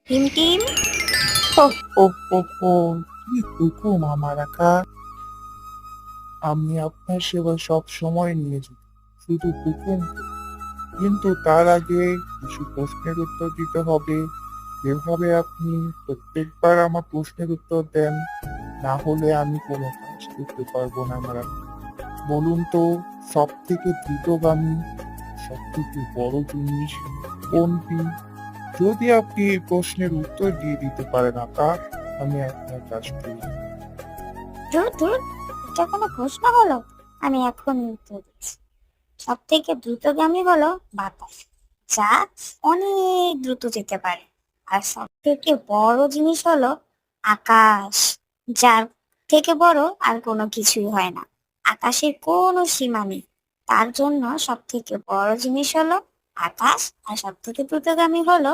Team team. হো, হো, হো, হো, কি হুকুম আমার আকাশ। আমি আপনার সেবা সব সময় নিয়েছি, শুধু হুকুম তো। কিন্তু তার আগে কিছু প্রশ্নের উত্তর দিতে হবে। যেভাবে আপনি প্রত্যেকবার আমার প্রশ্নের উত্তর দেন, না হলে আমি কোনো কাজ করতে পারবো না আমার আকাশ। বলুন তো, সব থেকে দ্রুতগামী, সব থেকে বড় জিনিস কোনটি? যদি আপনি এই প্রশ্নের উত্তর দিয়ে দিতে পারেন আকাশ, আমি আপনার কাজ করব। ধুর ধুর, এটা কোনো প্রশ্ন হলো? আমি এখনই উত্তর দিচ্ছি। সব থেকে দ্রুতগামী হলো বাতাস, যা অনেক দ্রুত যেতে পারে। আর সব থেকে বড় জিনিস হলো আকাশ, যার থেকে বড় আর কোনো কিছুই হয় না। আকাশের কোনো সীমা নেই। তার জন্য সব থেকে বড় জিনিস হলো আকাশ, আর সব থেকে দ্রুতগামী হলো